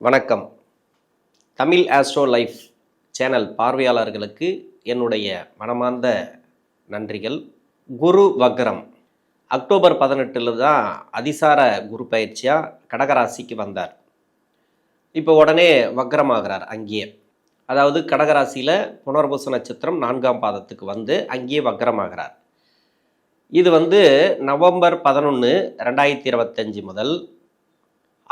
வணக்கம். Tamil astro life channel பார்வையாளர்களுக்கு என்னுடைய மனமார்ந்த நன்றிகள். குரு வக்ரம் அக்டோபர் 18 தான் அதிசார குரு பயிற்சியாக கடகராசிக்கு வந்தார். இப்போ உடனே வக்ரமாகிறார் அங்கேயே. அதாவது கடகராசியில் புனர்பூச நட்சத்திரம் 4ஆம் பாதத்துக்கு வந்து அங்கேயே வக்ரமாகிறார். இது நவம்பர் 11, 2025 முதல்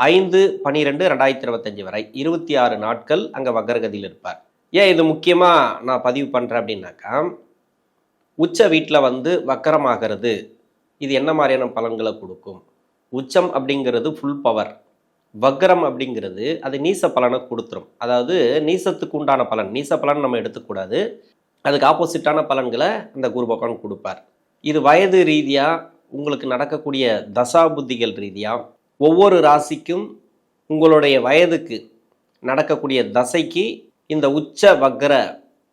5/12/2025 வரை 26 நாட்கள் அங்கே வக்ரகதியில் இருப்பார். ஏன் இது முக்கியமாக நான் பதிவு பண்ணுறேன் அப்படின்னாக்கா, உச்ச வீட்டில் வக்ரமாகிறது இது என்ன மாதிரியான பலன்களை கொடுக்கும்? உச்சம் அப்படிங்கிறது ஃபுல் பவர், வக்ரம் அப்படிங்கிறது அது நீச பலனை கொடுத்துரும். அதாவது நீசத்துக்கு உண்டான பலன், நீச பலன் நம்ம எடுத்துக்கூடாது, அதுக்கு ஆப்போசிட்டான பலன்களை அந்த குரு பகவான் கொடுப்பார். இது வயது ரீதியாக உங்களுக்கு நடக்கக்கூடிய தசா புத்திகள் ரீதியாக ஒவ்வொரு ராசிக்கும் உங்களுடைய வயதுக்கு நடக்கக்கூடிய தசைக்கு இந்த உச்ச வக்ர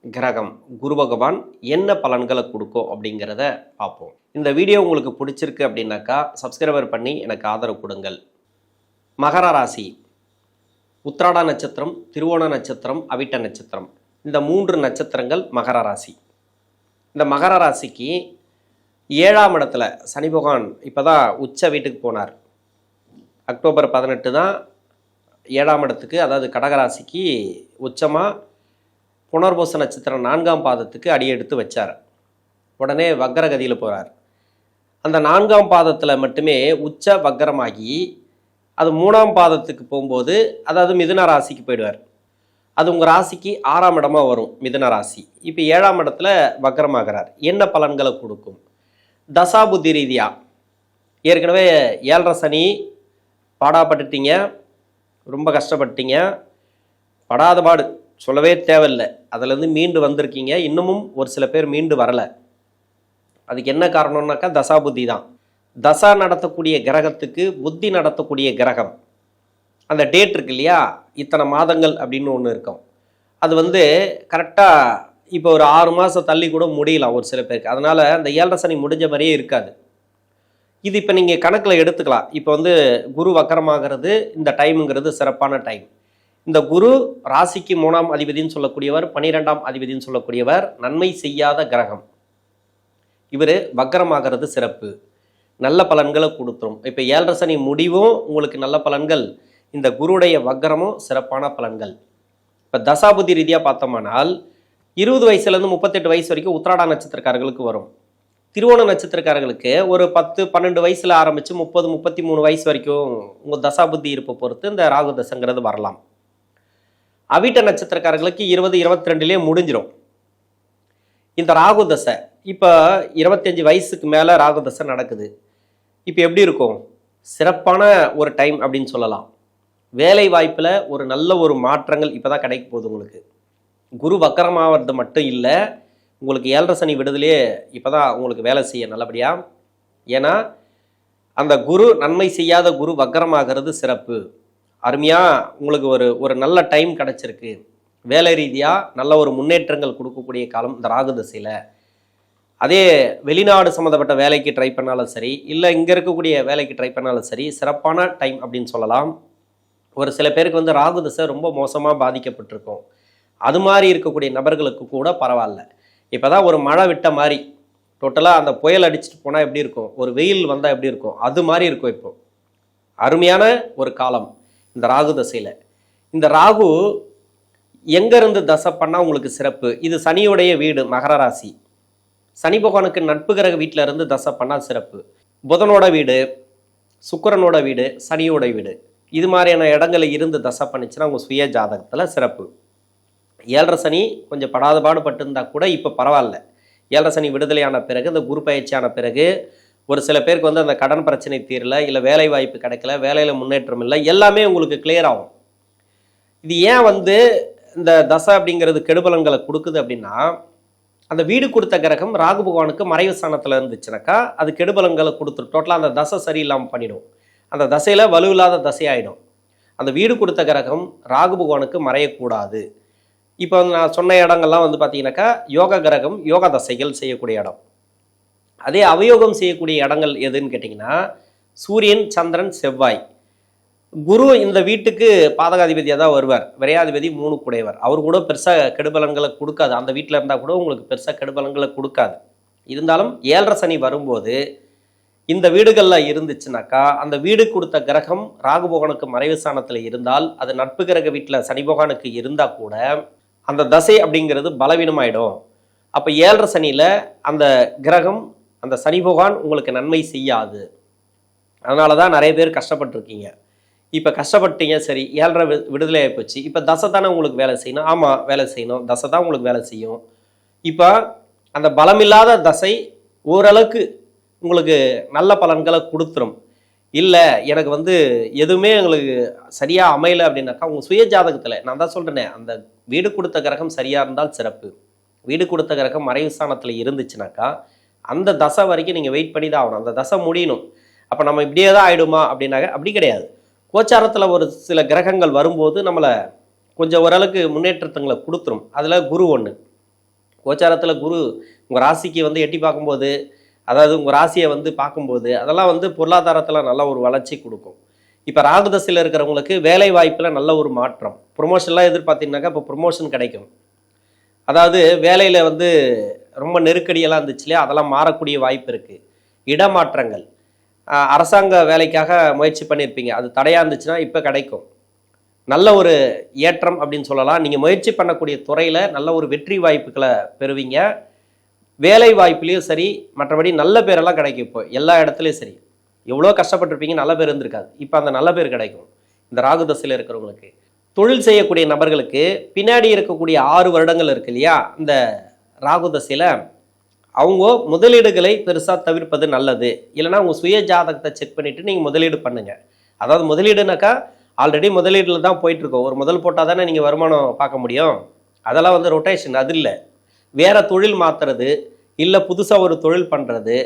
கிரகம் குரு பகவான் என்ன பலன்களை கொடுக்கும் அப்படிங்கிறத பார்ப்போம். இந்த வீடியோ உங்களுக்கு பிடிச்சிருக்கு அப்படின்னாக்கா சப்ஸ்கிரைபர் பண்ணி எனக்கு ஆதரவு கொடுங்கள். மகர ராசி, உத்திராட நட்சத்திரம், திருவோண நட்சத்திரம், அவிட்ட நட்சத்திரம், இந்த 3 நட்சத்திரங்கள் மகர ராசி. இந்த மகர ராசிக்கு 7ஆம் இடத்துல சனி பகவான் இப்போ தான் உச்ச வீட்டுக்கு போனார். அக்டோபர் 18 தான் 7ஆம் இடத்துக்கு, அதாவது கடகராசிக்கு உச்சமாக புனர்பூச நட்சத்திரம் 4ஆம் பாதத்துக்கு அடியெடுத்து வச்சார். உடனே வக்ரகதியில் போகிறார். அந்த 4ஆம் பாதத்தில் மட்டுமே உச்ச வக்ரமாகி அது 3ஆம் பாதத்துக்கு போகும்போது, அதாவது மிதுன ராசிக்கு போயிடுவார். அது உங்கள் ராசிக்கு 6ஆம் இடமாக வரும் மிதுன ராசி. இப்போ 7ஆம் இடத்துல வக்ரமாகிறார். என்ன பலன்களை கொடுக்கும்? தசாபுத்தி ரீதியாக ஏற்கனவே 7.5 சனி பாடாப்பட்டுட்டீங்க, ரொம்ப கஷ்டப்பட்டீங்க, படாத பாடு சொல்லவே தேவையில்லை. அதிலேருந்து மீண்டு வந்திருக்கீங்க. இன்னமும் ஒரு சில பேர் மீண்டு வரலை. அதுக்கு என்ன காரணம்னாக்கா தசா புத்தி தான். தசா நடத்தக்கூடிய கிரகத்துக்கு புத்தி நடத்தக்கூடிய கிரகம் அந்த டேட் இருக்கு இல்லையா, இத்தனை மாதங்கள் அப்படின்னு ஒன்று இருக்கும். அது கரெக்டாக இப்போ ஒரு 6 மாதம் தள்ளி கூட முடியலாம் ஒரு சில பேருக்கு. அதனால் அந்த 7.5 சனி முடிஞ்ச மாதிரியே இருக்காது. இது இப்போ நீங்கள் கணக்கில் எடுத்துக்கலாம். இப்போ குரு வக்கரமாகிறது, இந்த டைமுங்கிறது சிறப்பான டைம். இந்த குரு ராசிக்கு 3ஆம் அதிபதினு சொல்லக்கூடியவர், 12ஆம் அதிபதினு சொல்லக்கூடியவர், நன்மை செய்யாத கிரகம். இவர் வக்கரமாகிறது சிறப்பு, நல்ல பலன்களை கொடுத்துரும். இப்போ 7.5 சனி முடிவும் உங்களுக்கு நல்ல பலன்கள், இந்த குருடைய வக்கரமும் சிறப்பான பலன்கள். இப்போ தசாபுதி ரீதியாக பார்த்தோம்னால் 20 வயசுலேருந்து 38 வயசு வரைக்கும் உத்திராட நட்சத்திரக்காரர்களுக்கு வரும். திருவோண நட்சத்திரக்காரர்களுக்கு ஒரு 10-12 வயசில் ஆரம்பித்து 30-33 வயசு வரைக்கும் உங்கள் தசாபுத்தி இருப்பை பொறுத்து இந்த ராகு தசைங்கிறது வரலாம். அவிட்ட நட்சத்திரக்காரர்களுக்கு 20-22லேயே முடிஞ்சிடும் இந்த ராகு தசை. இப்போ 25 வயசுக்கு மேலே ராகு தசை நடக்குது. இப்போ எப்படி இருக்கும்? சிறப்பான ஒரு டைம் அப்படின்னு சொல்லலாம். வேலை வாய்ப்பில் ஒரு நல்ல ஒரு மாற்றங்கள் இப்போ தான் கிடைக்க போகுது உங்களுக்கு. குரு வக்கரமாகிறது மட்டும் இல்லை, உங்களுக்கு 7.5 சனி விடுதலையே இப்போ தான் உங்களுக்கு வேலை செய்ய நல்லபடியாக. ஏன்னா அந்த குரு நன்மை செய்யாத குரு வக்கரமாகிறது சிறப்பு. அருமையாக உங்களுக்கு ஒரு நல்ல டைம் கிடச்சிருக்கு. வேலை ரீதியாக நல்ல ஒரு முன்னேற்றங்கள் கொடுக்கக்கூடிய காலம் இந்த ராகு தசையில். அதே வெளிநாடு சம்மந்தப்பட்ட வேலைக்கு ட்ரை பண்ணாலும் சரி, இல்லை இங்கே இருக்கக்கூடிய வேலைக்கு ட்ரை பண்ணாலும் சரி, சிறப்பான டைம் அப்படின்னு சொல்லலாம். ஒரு சில பேருக்கு ராகு தசை ரொம்ப மோசமாக பாதிக்கப்பட்டிருக்கும். அது மாதிரி இருக்கக்கூடிய நபர்களுக்கு கூட பரவாயில்ல. இப்போ தான் ஒரு மழை விட்ட மாதிரி டோட்டலாக அந்த புயல் அடிச்சுட்டு போனால் எப்படி இருக்கும், ஒரு வெயில் வந்தால் எப்படி இருக்கும், அது மாதிரி இருக்கும். இப்போ அருமையான ஒரு காலம் இந்த ராகு தசையில். இந்த ராகு எங்கேருந்து தசை பண்ணால் உங்களுக்கு சிறப்பு? இது சனியோடைய வீடு மகர ராசி. சனி பகவானுக்கு நட்பு கிரக வீட்டில் இருந்து தசை பண்ணால் சிறப்பு. புதனோட வீடு, சுக்கிரனோட வீடு, சனியோட வீடு, இது மாதிரியான இடங்களில் இருந்து தசை பண்ணிச்சுன்னா உங்கள் சுய ஜாதகத்தில் சிறப்பு. 7.5 சனி கொஞ்சம் படாத பாடுபட்டிருந்தால் கூட இப்போ பரவாயில்ல. 7.5 சனி விடுதலையான பிறகு, இந்த குரு பயிற்சியான பிறகு ஒரு சில பேருக்கு அந்த கடன் பிரச்சனை தீரல, இல்லை வேலை வாய்ப்பு கிடைக்கல, வேலையில் முன்னேற்றம் இல்லை, எல்லாமே உங்களுக்கு கிளியர் ஆகும். இது ஏன் இந்த தசை அப்படிங்கிறது கெடுபலன்களை கொடுக்குது அப்படின்னா, அந்த வீடு கொடுத்த கிரகம் ராகு பகவானுக்கு மறைவு ஸ்தானத்தில் இருந்துச்சுனாக்கா அது கெடுபலன்களை கொடுத்துரும். டோட்டலாக அந்த தசை சரியில்லாமல் பண்ணிடும். அந்த தசையில் வலுவில்லாத தசையாயிடும். அந்த வீடு கொடுத்த கிரகம் ராகு பகவானுக்கு மறையக்கூடாது. இப்போ நான் சொன்ன இடங்கள்லாம் பார்த்தீங்கன்னாக்கா யோக கிரகம் யோக தசைகள் செய்யக்கூடிய இடம். அதே அவயோகம் செய்யக்கூடிய இடங்கள் எதுன்னு கேட்டிங்கன்னா சூரியன், சந்திரன், செவ்வாய், குரு இந்த வீட்டுக்கு பாதகாதிபதியாக தான் வருவார். விரையாதிபதி 3 குடையவர். அவர் கூட பெருசாக கெடுபலன்களை கொடுக்காது. அந்த வீட்டில் இருந்தால் கூட உங்களுக்கு பெருசாக கெடுபலன்களை கொடுக்காது. இருந்தாலும் 7.5 சனி வரும்போது இந்த வீடுகளில் இருந்துச்சுனாக்கா, அந்த வீடு கொடுத்த கிரகம் ராகு பகவானுக்கு மறைவு ஸ்தானத்தில் இருந்தால், அது நட்பு கிரக வீட்டில் சனி பகவானுக்கு இருந்தால் கூட அந்த தசை அப்படிங்கிறது பலவீனமாயிடும். அப்போ 7.5 சனியில் அந்த கிரகம், அந்த சனி பகவான் உங்களுக்கு நன்மை செய்யாது. அதனால தான் நிறைய பேர் கஷ்டப்பட்டுருக்கீங்க. இப்போ கஷ்டப்பட்டீங்க, சரி 7.5 விடுதலை ஆகிப்போச்சு. இப்போ தசை தானே உங்களுக்கு வேலை செய்யணும். ஆமாம், வேலை செய்யணும். தசை தான் உங்களுக்கு வேலை செய்யும். இப்போ அந்த பலமில்லாத தசை ஓரளவுக்கு உங்களுக்கு நல்ல பலன்களை கொடுத்துரும். இல்லை எனக்கு வந்து எதுவுமே எங்களுக்கு சரியாக அமையலை அப்படின்னாக்கா, உங்கள் சுய ஜாதகத்தில் நான் தான் சொல்கிறேனே, அந்த வீடு கொடுத்த கிரகம் சரியாக இருந்தால் சிறப்பு. வீடு கொடுத்த கிரகம் மறைவு ஸ்தானத்தில் இருந்துச்சுனாக்கா அந்த தசை வரைக்கும் நீங்கள் வெயிட் பண்ணி தான் ஆகணும். அந்த தசை முடியணும். அப்போ நம்ம இப்படியே தான் ஆகிடுமா அப்படின்னாக்க அப்படி கிடையாது. கோச்சாரத்தில் ஒரு சில கிரகங்கள் வரும்போது நம்மளை கொஞ்சம் ஓரளவுக்கு முன்னேற்றத்துங்களை கொடுத்துரும். அதில் குரு ஒன்று. கோச்சாரத்தில் குரு உங்கள் ராசிக்கு வந்து எட்டி பார்க்கும்போது, அதாவது உங்கள் ராசியை வந்து பார்க்கும்போது அதெல்லாம் வந்து பொருளாதாரத்தில் நல்ல ஒரு வளர்ச்சி கொடுக்கும். இப்போ ராகுதசையில் இருக்கிறவங்களுக்கு வேலை வாய்ப்பில் நல்ல ஒரு மாற்றம், ப்ரொமோஷன்லாம் எதிர்பார்த்தீங்கன்னாக்கா இப்போ ப்ரொமோஷன் கிடைக்கும். அதாவது வேலையில் வந்து ரொம்ப நெருக்கடியெல்லாம் இருந்துச்சு இல்லையா, அதெல்லாம் மாறக்கூடிய வாய்ப்பு இருக்குது. இடமாற்றங்கள், அரசாங்க வேலைக்காக முயற்சி பண்ணியிருப்பீங்க, அது தடையாக இருந்துச்சுன்னா இப்போ கிடைக்கும். நல்ல ஒரு ஏற்றம் அப்படின்னு சொல்லலாம். நீங்கள் முயற்சி பண்ணக்கூடிய துறையில் நல்ல ஒரு வெற்றி வாய்ப்புகளை பெறுவீங்க. வேலை வாய்ப்புலேயும் சரி, மற்றபடி நல்ல பேரெல்லாம் கிடைக்கும். இப்போ எல்லா இடத்துலையும் சரி, எவ்வளோ கஷ்டப்பட்டுருப்பீங்க, நல்ல பேர் இருந்திருக்காது, இப்போ அந்த நல்ல பேர் கிடைக்கும். இந்த ராகு தசையில் இருக்கிறவங்களுக்கு, தொழில் செய்யக்கூடிய நபர்களுக்கு பின்னாடி இருக்கக்கூடிய 6 வருடங்கள் இருக்கு இல்லையா, இந்த ராகு தசையில் அவங்க முதலீடுகளை பெருசாக தவிர்ப்பது நல்லது. இல்லைனா உங்கள் சுய ஜாதகத்தை செக் பண்ணிவிட்டு நீங்கள் முதலீடு பண்ணுங்கள். அதாவது முதலீடுனாக்கா ஆல்ரெடி முதலீடில் தான் போயிட்டுருக்கோம். ஒரு முதல் போட்டால் தானே நீங்கள் வருமானம் பார்க்க முடியும். அதெல்லாம் வந்து ரொட்டேஷன், அது இல்லை. வேறு தொழில் மாற்றுறது, இல்லை புதுசாக ஒரு தொழில் பண்ணுறது,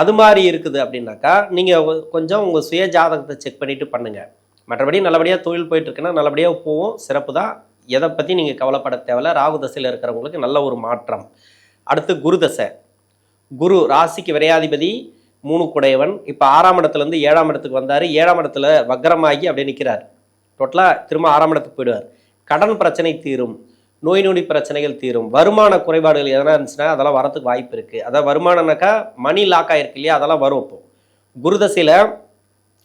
அது மாதிரி இருக்குது அப்படின்னாக்கா நீங்கள் கொஞ்சம் உங்கள் சுய ஜாதகத்தை செக் பண்ணிவிட்டு பண்ணுங்கள். மற்றபடி நல்லபடியாக தொழில் போயிட்டுருக்குன்னா நல்லபடியாக போகும், சிறப்பு தான். எதை பற்றி நீங்கள் கவலைப்பட தேவையில்ல. ராகு தசையில் இருக்கிறவங்களுக்கு நல்ல ஒரு மாற்றம். அடுத்து குரு தசை. குரு ராசிக்கு விரையாதிபதி, 3 குடையவன். இப்போ 6ஆம் இடத்துலேருந்து 7ஆம் இடத்துக்கு வந்தார். 7ஆம் இடத்துல வக்ரமாகி அப்படியே நிற்கிறார். டோட்டலாக திரும்ப 6ஆம் இடத்துக்கு போயிடுவார். கடன் பிரச்சனை தீரும், நோய் நொடி பிரச்சனைகள் தீரும், வருமான குறைபாடுகள் எதனா இருந்துச்சுன்னா அதெல்லாம் வரத்துக்கு வாய்ப்பு இருக்குது. அதாவது வருமானம்னாக்கா மணி லாக் ஆகிருக்கு இல்லையா, அதெல்லாம் வரும். இப்போ குரு தசையில்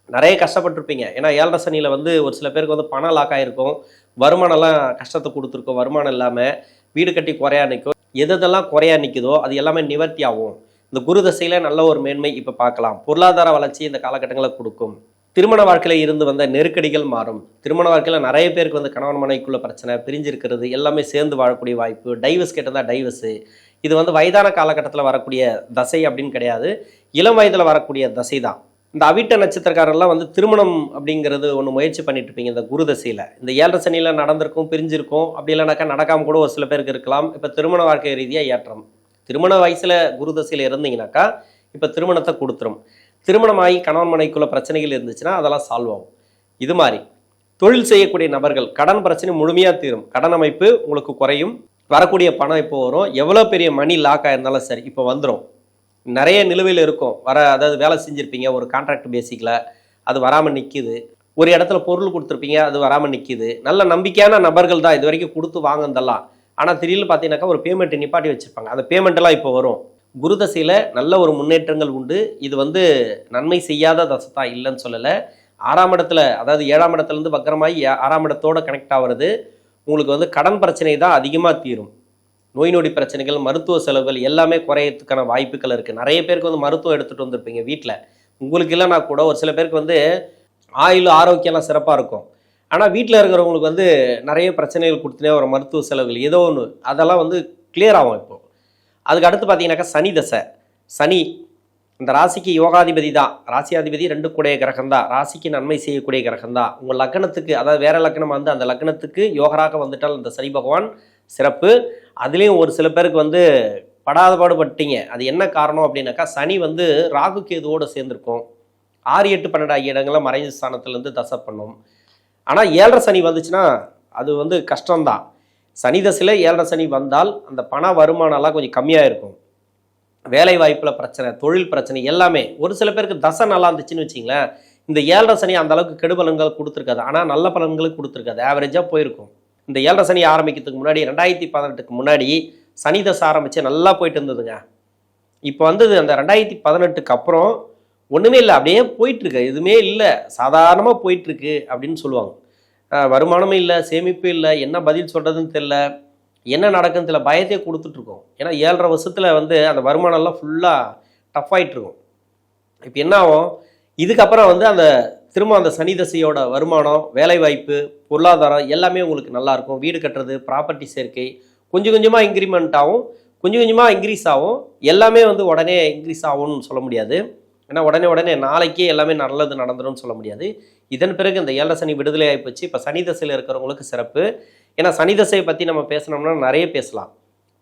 நிறைய கஷ்டப்பட்டுருப்பீங்க. ஏன்னா 7.5 சனியில் வந்து ஒரு சில பேருக்கு வந்து பணம் லாக் ஆகிருக்கும், வருமானம்லாம் கஷ்டத்தை கொடுத்துருக்கோம். வருமானம் இல்லாமல் வீடு கட்டி குறையா நிற்கும். எதெல்லாம் குறையா நிற்குதோ அது எல்லாமே நிவர்த்தி ஆகும். இந்த குரு தசையில் நல்ல ஒரு மேன்மை இப்போ பார்க்கலாம். பொருளாதார வளர்ச்சி இந்த காலகட்டங்களில் கொடுக்கும். திருமண வாழ்க்கையில் இருந்து வந்த நெருக்கடிகள் மாறும். திருமண வாழ்க்கையில் நிறைய பேருக்கு வந்து கணவன் மனைவிக்குள்ள பிரச்சனை, பிரிஞ்சிருக்கிறது, எல்லாமே சேர்ந்து வாழக்கூடிய வாய்ப்பு, டைவர்ஸ் கேட்டதா டைவர்ஸு. இது வந்து வயதான காலகட்டத்தில் வரக்கூடிய தசை அப்படின்னு கிடையாது, இளம் வயதில் வரக்கூடிய தசை தான். இந்த அவிட்ட நட்சத்திரக்காரெல்லாம் வந்து திருமணம் அப்படிங்கிறது ஒன்று முயற்சி பண்ணிட்டு இருப்பீங்க இந்த குரு தசையில். இந்த 7.5 சனியில் நடந்திருக்கும், பிரிஞ்சிருக்கும், அப்படி இல்லைனாக்கா நடக்காமல் கூட ஒரு சில பேருக்கு இருக்கலாம். இப்போ திருமண வாழ்க்கை ரீதியாக ஏற்றம். திருமண வயசில் குரு தசையில் இருந்தீங்கன்னாக்கா இப்போ திருமணத்தை கொடுத்துரும். திருமணமாகி கணவன் மனைவிக்குள்ள பிரச்சனைகள் இருந்துச்சுன்னா அதெல்லாம் சால்வ் ஆகும். இது மாதிரி தொழில் செய்யக்கூடிய நபர்கள் கடன் பிரச்சனை முழுமையாக தீரும். கடன் அமைப்பு உங்களுக்கு குறையும். வரக்கூடிய பணம் இப்போ வரும். எவ்வளோ பெரிய மணி லாக் ஆயிருந்தாலும் சரி இப்போ வந்துடும். நிறைய நிலுவையில் இருக்கும். அதாவது வேலை செஞ்சுருப்பீங்க ஒரு கான்ட்ராக்ட் பேசிக்கில், அது வராமல் நிற்கிது. ஒரு இடத்துல பொருள் கொடுத்துருப்பீங்க, அது வராமல் நிற்கிது. நல்ல நம்பிக்கையான நபர்கள் தான் இது வரைக்கும் கொடுத்து வாங்கினதெல்லாம். ஆனால் திடீர்னு பார்த்தீங்கன்னாக்கா ஒரு பேமெண்ட்டை நிப்பாட்டி வச்சுருப்பாங்க. அந்த பேமெண்ட்டெல்லாம் இப்போ வரும். குரு தசையில் நல்ல ஒரு முன்னேற்றங்கள் உண்டு. இது வந்து நன்மை செய்யாத தசை தான், இல்லைன்னு சொல்லலை. 6ஆம் இடத்துல, அதாவது 7ஆம் இடத்துலேருந்து வக்கரமாகி 6ஆம் இடத்தோடு கனெக்ட் ஆகிறது. உங்களுக்கு வந்து கடன் பிரச்சனை தான் அதிகமாக தீரும். நோய் நொடி பிரச்சனைகள், மருத்துவ செலவுகள் எல்லாமே குறையறதுக்கான வாய்ப்புகள் இருக்குது. நிறைய பேருக்கு வந்து மருத்துவம் எடுத்துகிட்டு வந்திருப்பீங்க வீட்டில். உங்களுக்கு இல்லைனா கூட ஒரு சில பேருக்கு வந்து ஆயுள் ஆரோக்கியம்லாம் சிறப்பாக இருக்கும். ஆனால் வீட்டில் இருக்கிறவங்களுக்கு வந்து நிறைய பிரச்சனைகள் கொடுத்துனே ஒரு மருத்துவ செலவுகள் ஏதோ ஒன்று, அதெல்லாம் வந்து கிளியர் ஆகும். இப்போது அதுக்கு அடுத்து பார்த்தீங்கன்னாக்கா சனி தசை. சனி இந்த ராசிக்கு யோகாதிபதி தான். ராசியாதிபதி 2 கூடிய கிரகம் தான். ராசிக்கு நன்மை செய்யக்கூடிய கிரகம் தான். உங்கள் லக்னத்துக்கு, அதாவது வேற லக்னம் வந்து அந்த லக்னத்துக்கு யோகராக வந்துட்டால் அந்த சனி பகவான் சிறப்பு. அதுலேயும் ஒரு சில பேருக்கு வந்து படாத பாடுபட்டீங்க. அது என்ன காரணம் அப்படின்னாக்கா, சனி வந்து ராகு கேதுவோடு சேர்ந்துருக்கும். 6, 8, 12 ஆகிய இடங்கள்லாம் மறைஞ்ச ஸ்தானத்துலேருந்து தசை பண்ணும். ஆனால் 7.5 சனி வந்துச்சுன்னா அது வந்து கஷ்டம்தான். சனி தசையில் 7.5 சனி வந்தால் அந்த பண வருமானம்லாம் கொஞ்சம் கம்மியாக இருக்கும். வேலை வாய்ப்பில் பிரச்சனை, தொழில் பிரச்சனை எல்லாமே. ஒரு சில பேருக்கு தசை நல்லா இருந்துச்சுன்னு வச்சிங்களேன், இந்த 7.5 சனி அந்த அளவுக்கு கெடுபலன்கள் கொடுத்துருக்காது, ஆனால் நல்ல பலன்களுக்கு கொடுத்துருக்காது, ஆவரேஜாக போயிருக்கும். இந்த 7.5 சனி ஆரம்பிக்கிறதுக்கு முன்னாடி 2018க்கு முன்னாடி சனி தசை ஆரம்பித்து நல்லா போயிட்டு இருந்ததுங்க. இப்போ வந்து அந்த 2018க்கு அப்புறம் ஒன்றுமே இல்லை, அப்படியே போயிட்டுருக்கு, எதுவுமே இல்லை, சாதாரணமாக போயிட்டுருக்கு அப்படின்னு சொல்லுவாங்க. வருமானமும் இல்லை, சேமிப்பு இல்லை, என்ன பதில் சொல்கிறதுன்னு தெரில, என்ன நடக்குன்னு தெரியல, பயத்தையே கொடுத்துட்ருக்கோம். ஏன்னா 7.5 வருஷத்தில் வந்து அந்த வருமானம்லாம் ஃபுல்லாக டஃப் ஆகிட்டுருக்கும். இப்போ என்ன ஆகும், இதுக்கப்புறம் வந்து அந்த திரும்ப அந்த சனி தசையோட வருமானம், வேலைவாய்ப்பு, பொருளாதாரம் எல்லாமே உங்களுக்கு நல்லாயிருக்கும். வீடு கட்டுறது, ப்ராப்பர்ட்டி சேர்க்கை கொஞ்சம் கொஞ்சமாக இன்க்ரிமெண்ட் ஆகும், கொஞ்சம் கொஞ்சமாக இன்க்ரீஸ் ஆகும். எல்லாமே வந்து உடனே இன்க்ரீஸ் ஆகும்னு சொல்ல முடியாது, ஏன்னா உடனே நாளைக்கே எல்லாமே நல்லது நடந்துடும் சொல்ல முடியாது. இதன் பிறகு இந்த 7.5 சனி விடுதலை ஆகிப்போச்சு. இப்போ சனி தசையில் இருக்கிறவங்களுக்கு சிறப்பு. ஏன்னா சனி தசையை பற்றி நம்ம பேசணும்னா நிறைய பேசலாம்.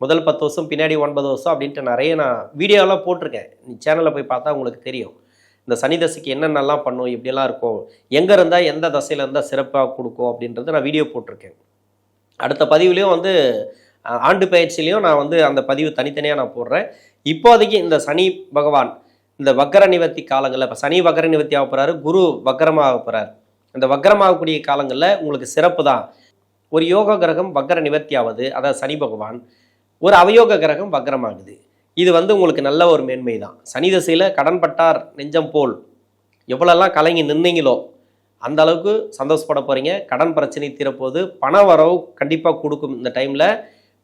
முதல் 10 வருஷம், பின்னாடி 9 வருஷம் அப்படின்ட்டு நிறைய நான் வீடியோலாம் போட்டிருக்கேன். நீ சேனலில் போய் பார்த்தா உங்களுக்கு தெரியும். இந்த சனி தசைக்கு என்னென்னலாம் பண்ணும், இப்படியெல்லாம் இருக்கும், எங்கே இருந்தால் எந்த தசையில் இருந்தால் சிறப்பாக கொடுக்கும் அப்படின்றது நான் வீடியோ போட்டிருக்கேன். அடுத்த பதிவுலேயும் வந்து ஆண்டு பயிற்சியிலையும் நான் வந்து அந்த பதிவு தனித்தனியாக நான் போடுறேன். இப்போதைக்கு இந்த சனி பகவான் இந்த வக்கர நிவர்த்தி காலங்களில், இப்போ சனி வக்கர நிவர்த்தி ஆக போகிறாரு, குரு வக்கரமாக போகிறார். இந்த வக்கரமாகக்கூடிய காலங்களில் உங்களுக்கு சிறப்பு தான். ஒரு யோக கிரகம் வக்கர நிவர்த்தி ஆகுது, அதாவது சனி பகவான். ஒரு அவயோக கிரகம் வக்கரமாகுது. இது வந்து உங்களுக்கு நல்ல ஒரு மேன்மை தான். சனி தசையில் கடன் பட்டார் நெஞ்சம் போல் எவ்வளோலாம் கலங்கி நின்னீங்களோ அந்த அளவுக்கு சந்தோஷப்பட போகிறீங்க. கடன் பிரச்சனை தீரப்போது, பண வரவு கண்டிப்பாக கொடுக்கும். இந்த டைமில்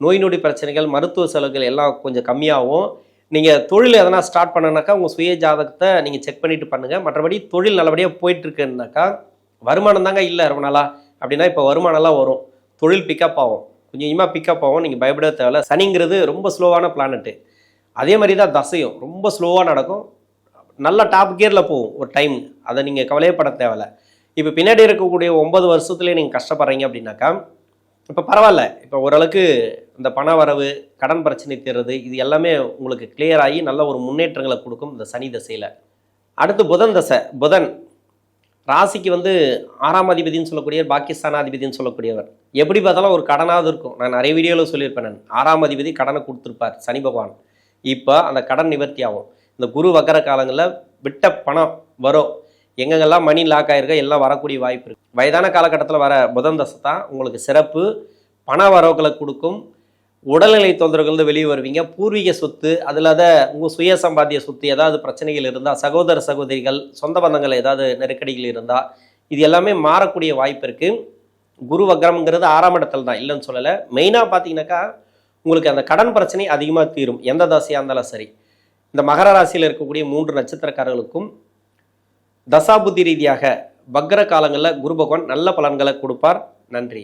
நோய் நொடி பிரச்சனைகள், மருத்துவ செலவுகள் எல்லாம் கொஞ்சம் கம்மியாகும். நீங்கள் தொழில் எதனா ஸ்டார்ட் பண்ணனாக்கா உங்கள் சுய ஜாதகத்தை நீங்கள் செக் பண்ணிவிட்டு பண்ணுங்கள். மற்றபடி தொழில் நல்லபடியாக போயிட்டுருக்குன்னாக்கா, வருமானம் தாங்க இல்லை ரொம்ப நாளாக அப்படின்னா இப்போ வருமானம்லாம் வரும், தொழில் பிக்கப் ஆகும், கொஞ்சம் கொஞ்சமாக பிக்கப் ஆகும். நீங்கள் பயப்பட தேவையில்ல. சனிங்கிறது ரொம்ப ஸ்லோவான பிளானட்டு. அதே மாதிரி தான் தசையும் ரொம்ப ஸ்லோவாக நடக்கும், நல்ல டாப் கியரில் போகும் ஒரு டைம். அதை நீங்கள் கவலையப்பட தேவையில்லை. இப்போ பின்னாடி இருக்கக்கூடிய 9 வருஷத்துலேயே நீங்கள் கஷ்டப்படுறீங்க அப்படின்னாக்கா, இப்போ பரவாயில்ல, இப்போ ஓரளவுக்கு இந்த பண வரவு, கடன் பிரச்சனை தீர்றது, இது எல்லாமே உங்களுக்கு கிளியர் ஆகி நல்ல ஒரு முன்னேற்றங்களை கொடுக்கும் இந்த சனி தசையில். அடுத்து புதன் தசை. புதன் ராசிக்கு வந்து 6ஆம் அதிபதினு சொல்லக்கூடிய, பாக்கியஸ்தானாதிபதினு சொல்லக்கூடியவர். எப்படி பார்த்தாலும் ஒரு கடனாவது இருக்கும். நான் நிறைய வீடியோவில் சொல்லியிருப்பேன், நான் 6ஆம் அதிபதி கடனை கொடுத்துருப்பார் சனி பகவான். இப்போ அந்த கடன் நிவர்த்தி ஆகும். இந்த குரு வக்கர காலங்களில் விட்ட பணம் வரும். எங்கெங்கெல்லாம் மணி லாக் ஆகிருக்க எல்லாம் வரக்கூடிய வாய்ப்பு இருக்குது. வயதான காலகட்டத்தில் வர புதன் தசை தான் உங்களுக்கு சிறப்பு. பண வரவுகளை கொடுக்கும். உடல்நிலை தொந்தரவுகள் வெளியே வருவீங்க. பூர்வீக சொத்து, அதில் உங்கள் சுய சம்பாத்திய சொத்து ஏதாவது பிரச்சனைகள் இருந்தால், சகோதர சகோதரிகள், சொந்த பந்தங்கள் ஏதாவது நெருக்கடிகள் இருந்தால், இது எல்லாமே மாறக்கூடிய வாய்ப்பு இருக்குது. குரு வக்ரம்ங்கிறது 6ஆம் இடத்துல தான், இல்லைன்னு சொல்லலை. மெயினாக பார்த்தீங்கன்னாக்கா உங்களுக்கு அந்த கடன் பிரச்சனை அதிகமாக தீரும், எந்த தசையாக இருந்தாலும் சரி. இந்த மகர ராசியில் இருக்கக்கூடிய 3 நட்சத்திரக்காரர்களுக்கும் தசாபுத்தி ரீதியாக வக்ர காலங்களில் குரு பகவான் நல்ல பலன்களை கொடுப்பார். நன்றி.